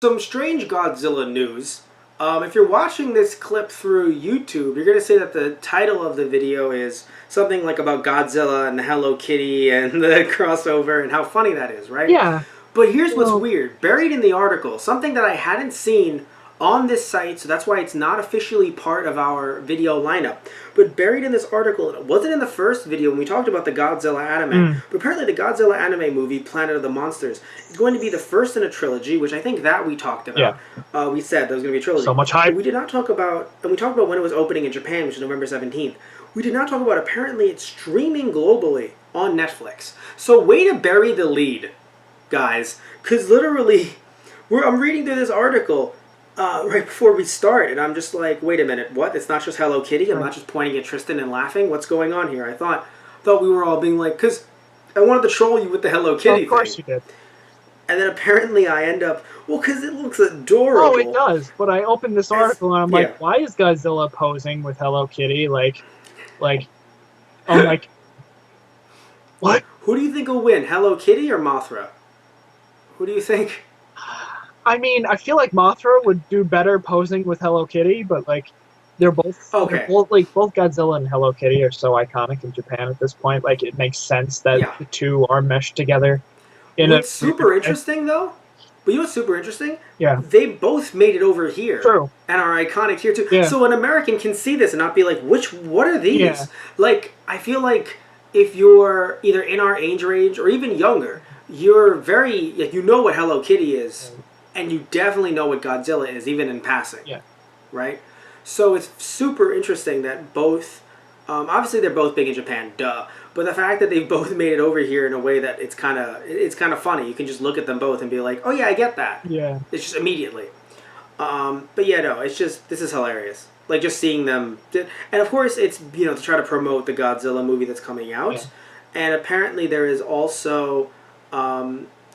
Some strange Godzilla news. If you're watching this clip through YouTube, you're going to say that the title of the video is something like about Godzilla and the Hello Kitty and the crossover and how funny that is, right? Yeah. But here's what's Well, weird. Buried in the article, something that I hadn't seen on this site, so that's why it's not officially part of our video lineup. But buried in this article, it wasn't in the first video when we talked about the Godzilla anime, mm, but apparently the Godzilla anime movie, Planet of the Monsters, is going to be the first in a trilogy, which I think that we talked yeah. about. We said there was going to be a trilogy. So much But hype. we did not talk about, and we talked about when it was opening in Japan, which is November 17th. We did not talk about apparently it's streaming globally on Netflix. So way to bury the lead, guys, because literally, I'm reading through this article right before we start, and I'm just like, wait a minute, what? It's not just Hello Kitty. I'm Right. not just pointing at Tristan and laughing. What's going on here? I thought we were all being like, because I wanted to troll you with the Hello Well, Kitty of thing, course you did. and then apparently I end up, well, because it looks Oh, it adorable. does. But I opened this It's, article and I'm yeah. like, why is Godzilla posing with Hello Kitty? Like, I'm like, what? Who do you think will win, Hello Kitty or Mothra? Who do you think? I mean, I feel like Mothra would do better posing with Hello Kitty, but like, they're Okay, both like both Godzilla and Hello Kitty are so iconic in Japan at this point. Like, it makes sense that yeah. the two are meshed together in a What's weird super way. interesting though, but you know what's super interesting? Yeah. They both made it over here True. and are iconic here too. Yeah. So an American can see this and not be like, what are Yeah. these? Like, I feel like if you're either in our age range or even younger, you're very, like, you know what Hello Kitty is, and you definitely know what Godzilla is, even in passing, Yeah. right? So it's super interesting that both, obviously they're both big in Japan, duh. But the fact that they've both made it over here in a way that it's kind of funny. You can just look at them both and be like, oh yeah, I get that. Yeah. It's just immediately. But yeah, no, it's just this is hilarious. Like just seeing them, and of course it's to try to promote the Godzilla movie that's coming Yeah. out, and apparently there is also.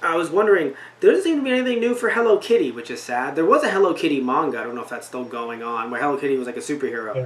I was wondering, there doesn't seem to be anything new for Hello Kitty, which is sad. There was a Hello Kitty manga. I don't know if that's still going on, where Hello Kitty was like a superhero. Yeah.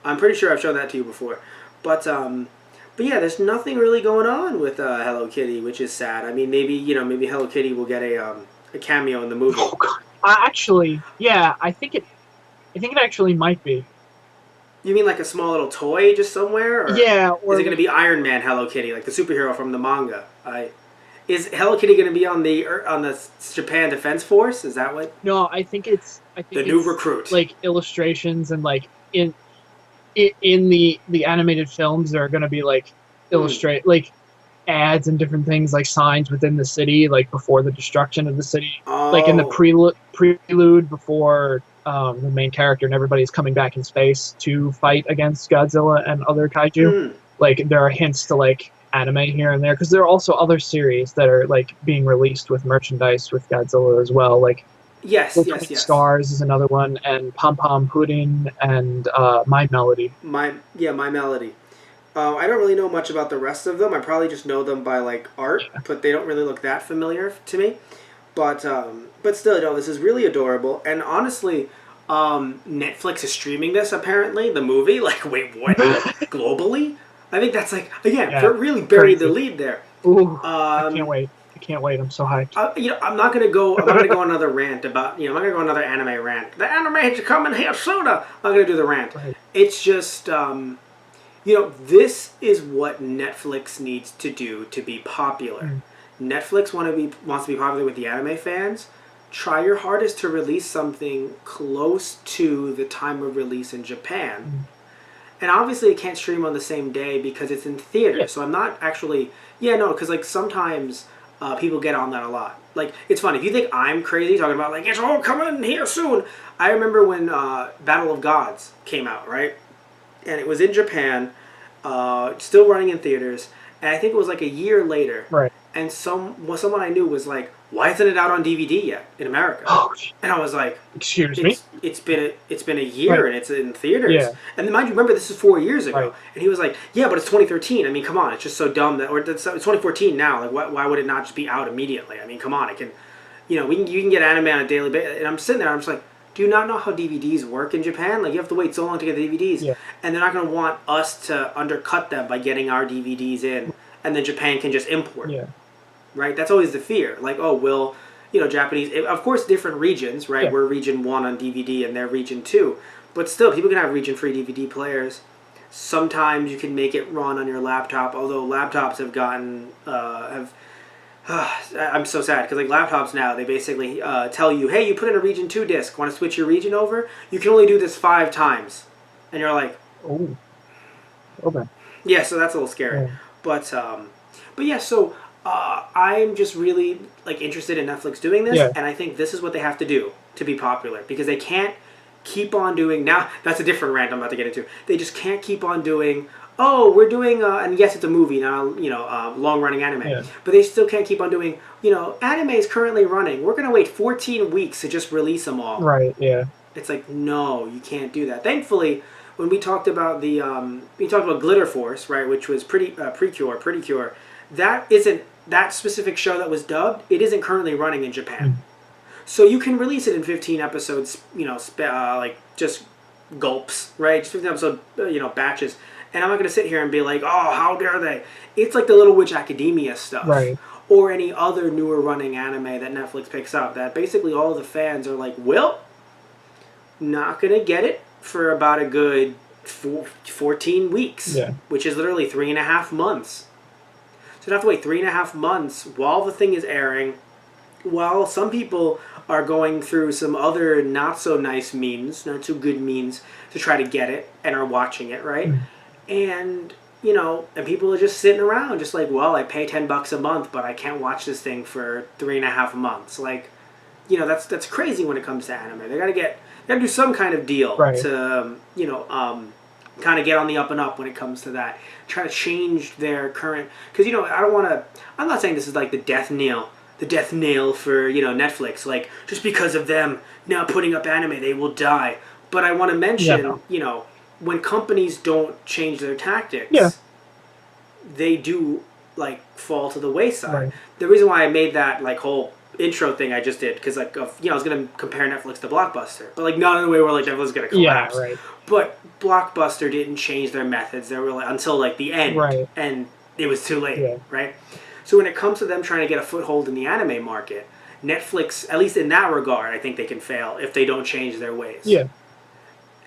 I'm pretty sure I've shown that to you before, but yeah, there's nothing really going on with Hello Kitty, which is sad. I mean, maybe Hello Kitty will get a cameo in the movie. Oh God. Actually, yeah, I think it actually might be. You mean like a small little toy just somewhere, or Yeah, is or it going to be Iron Man Hello Kitty, like the superhero from the manga? Is Hello Kitty going to be on the Japan Defense Force? Is that what no, I the think new it's recruit? like illustrations and like in the animated films there are going to be like Hmm. illustrate like ads and different things like signs within the city like before the destruction of the city, like in the Oh, prelude before the main character and everybody's coming back in space to fight against Godzilla and other kaiju. hmm. Like there are hints to like anime here and there because there are also other series that are like being released with merchandise with Godzilla as well. Like Yes, yes, Twin yes. Stars is another one, and Pom Pom Pudding and My Melody. My Melody. I don't really know much about the rest of them. I probably just know them by like art, but they don't really look that familiar to me. But still, no, this is really adorable. And honestly, Netflix is streaming this apparently, the movie. Like, wait, what? Globally? I think that's like again, Yeah, really buried the crazy. lead there. Ooh, I can't Um, wait. I can't wait. I'm so hyped. I'm not gonna go. I'm not gonna go on another rant about. I'm not gonna go on another anime rant. The anime is coming here soon. I'm not gonna do the rant. Right. It's just, this is what Netflix needs to do to be popular. Mm. Netflix wants to be popular with the anime fans. Try your hardest to release something close to the time of release in Japan. Mm. And obviously, it can't stream on the same day because it's in Yeah. theater. So I'm not actually. Yeah, no, because like sometimes people get on that a lot. Like it's funny if you think I'm crazy talking about like it's all coming here soon. I remember when Battle of Gods came out, right? And it was in Japan, still running in theaters. And I think it was like a year later. Right. And someone I knew was like, "Why isn't it out on DVD yet in America?" Oh, And I was like, excuse me. it's been a year Right. and it's in theaters. Yeah. And then, mind you, remember this is 4 years ago. Right. And he was like, yeah, but it's 2013. I mean, come on, it's just so dumb that it's 2014 now. Like, why would it not just be out immediately? I mean, come on, it can, you can get anime on a daily basis. And I'm sitting there, I'm just like, do you not know how DVDs work in Japan? Like, you have to wait so long to get the DVDs, Yeah. and they're not going to want us to undercut them by getting our DVDs in, and then Japan can just import. Yeah. Right? That's always the fear. Like, oh, will Japanese. Of course, different regions, right? Yeah. We're region 1 on DVD and they're region 2. But still, people can have region-free DVD players. Sometimes you can make it run on your laptop, although laptops have gotten, I'm so sad, because like laptops now, they basically tell you, hey, you put in a region 2 disc, want to switch your region over? You can only do this 5 times. And you're like, Oh. Okay. yeah, so that's a little scary. Yeah. But yeah, so I'm just really like interested in Netflix doing this, Yeah. and I think this is what they have to do to be popular, because they can't keep on doing, now that's a different rant I'm about to get into. They just can't keep on doing, oh, we're doing and yes, it's a movie now, long running anime, Yeah. but they still can't keep on doing, anime is currently running, we're gonna wait 14 weeks to just release them all. Right. Yeah. It's like, no, you can't do that. Thankfully, when we talked about Glitter Force, right, which was Pretty Cure, that specific show that was dubbed, it isn't currently running in Japan. So you can release it in 15 episodes, like just gulps, right? Just 15 episode, batches. And I'm not going to sit here and be like, oh, how dare they? It's like the Little Witch Academia stuff. Right. Or any other newer running anime that Netflix picks up that basically all the fans are like, well, not going to get it for about a good 14 weeks. Yeah. Which is literally 3.5 months. So you have to wait 3.5 months while the thing is airing, while some people are going through some other not so nice means, not so good means, to try to get it and are watching it, right? And and people are just sitting around, just like, well, I pay $10 a month, but I can't watch this thing for 3.5 months. Like, that's crazy when it comes to anime. They gotta do some kind of deal to kind of get on the up and up when it comes to that. Try to change their current, because I'm not saying this is like the death nail for Netflix, like just because of them now putting up anime they will die. But I want to mention, when companies don't change their tactics, they do like fall to the wayside. Right. The reason why I made that like whole intro thing I just did, because like I was gonna compare Netflix to Blockbuster, but like not in a way where like Netflix is gonna collapse. Yeah. Right. But Blockbuster didn't change their methods. They were like, until like the end, Right. and it was too late, Yeah. right? So when it comes to them trying to get a foothold in the anime market, Netflix, at least in that regard, I think they can fail if they don't change their ways. Yeah.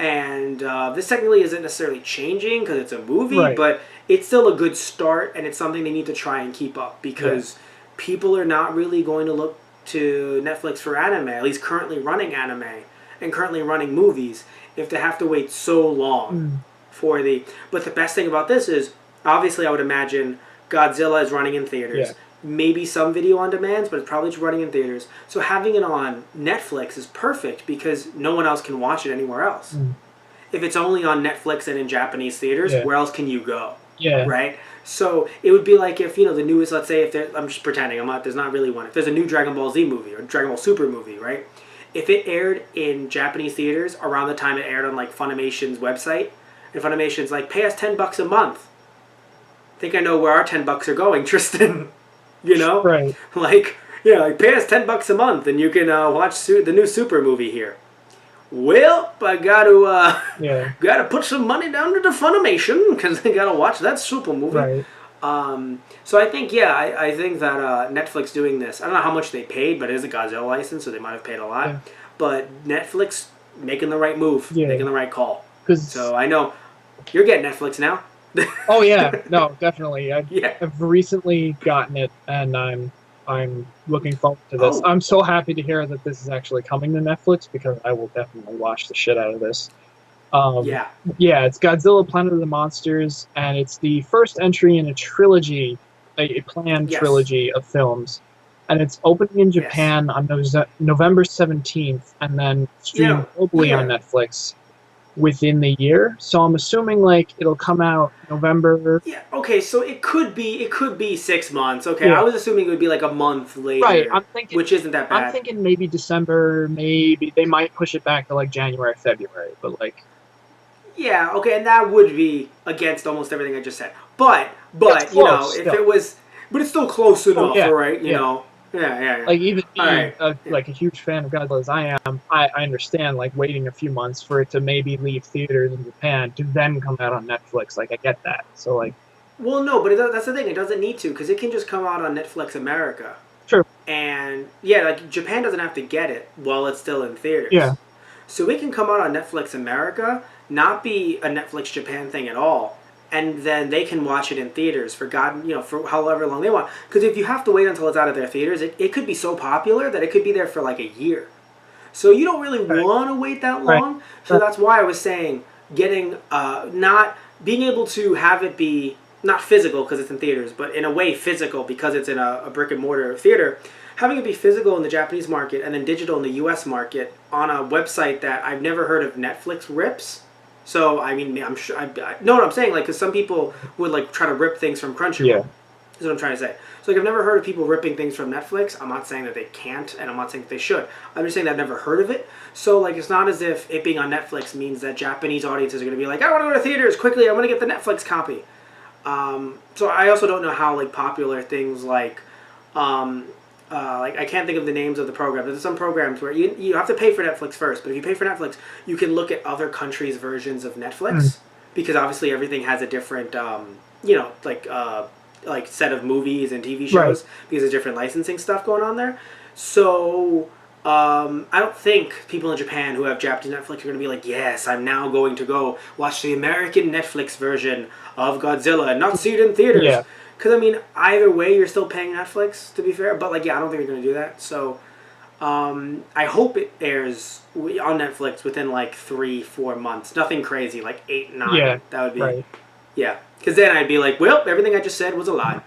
And this technically isn't necessarily changing because it's a movie, Right. but it's still a good start, and it's something they need to try and keep up, because people are not really going to look to Netflix for anime, at least currently running anime and currently running movies, if they have to wait so long for the... But the best thing about this is, obviously I would imagine Godzilla is running in theaters. Yeah. Maybe some video on demands, but it's probably just running in theaters. So having it on Netflix is perfect because no one else can watch it anywhere else. If it's only on Netflix and in Japanese theaters, where else can you go? Yeah. Right? So it would be like if, the newest, let's say, I'm just pretending, there's not really one. If there's a new Dragon Ball Z movie or Dragon Ball Super movie, right? If it aired in Japanese theaters around the time it aired on like Funimation's website, and Funimation's like, pay us $10 a month. I think I know where our $10 are going, Tristan. Right. Like pay us $10 a month and you can watch the new Super movie here. Well, I gotta put some money down to the Funimation because I gotta watch that Super movie. Right. So I think I think that Netflix doing this, I don't know how much they paid, but it is a Godzilla license, so they might have paid a lot. Yeah. But Netflix making the right move, making the right call. So I know you're getting Netflix now. Oh yeah, no, definitely. Yeah. I've recently gotten it, and I'm looking forward to this. Oh. I'm so happy to hear that this is actually coming to Netflix because I will definitely watch the shit out of this. Yeah, it's Godzilla Planet of the Monsters, and it's the first entry in a trilogy, a planned trilogy of films. And it's opening in Japan on November 17th, and then streamed globally on Netflix within the year. So I'm assuming like it'll come out November. Yeah. Okay. So it could be 6 months. Okay. I was assuming it would be like a month later. Right. I'm thinking, which isn't that bad. I'm thinking maybe December. Maybe they might push it back to like January, February. But like. Yeah. Okay. And that would be against almost everything I just said. But close, if it was, but it's still close enough, right? You know. Yeah. Like even being like a huge fan of Godzilla as I am, I understand like waiting a few months for it to maybe leave theaters in Japan to then come out on Netflix. Like I get that. So like. Well, no, but that's the thing. It doesn't need to because it can just come out on Netflix America. Sure. And yeah, like Japan doesn't have to get it while it's still in theaters. Yeah. So it can come out on Netflix America, not be a Netflix Japan thing at all, and then they can watch it in theaters for for however long they want. Because if you have to wait until it's out of their theaters, it could be so popular that it could be there for like a year. So you don't really Right. want to wait that Right. long. So that's why I was saying getting not being able to have it be not physical because it's in theaters, but in a way physical because it's in a brick and mortar theater. Having it be physical in the Japanese market and then digital in the U.S. market on a website that I've never heard of Netflix rips. So I mean, I'm sure I know what I'm saying. Like, because some people would like try to rip things from Crunchyroll. Yeah. Is what I'm trying to say. So like I've never heard of people ripping things from Netflix. I'm not saying that they can't, and I'm not saying that they should. I'm just saying that I've never heard of it. So like it's not as if it being on Netflix means that Japanese audiences are going to be like, I want to go to theaters quickly. I'm going to get the Netflix copy. So I also don't know how like popular things like I can't think of the names of the programs. There's some programs where you have to pay for Netflix first, but if you pay for Netflix, you can look at other countries' versions of Netflix because obviously everything has a different like set of movies and TV shows because there's different licensing stuff going on there. So I don't think people in Japan who have Japanese Netflix are going to be like, yes, I'm now going to go watch the American Netflix version of Godzilla and not see it in theaters. Yeah. Because, I mean, either way, you're still paying Netflix, to be fair. But, like, yeah, I don't think they're going to do that. So I hope it airs on Netflix within, like, 3-4 months. Nothing crazy, like 8-9. Yeah. That would be, Right. yeah. Because then I'd be like, well, everything I just said was a lie.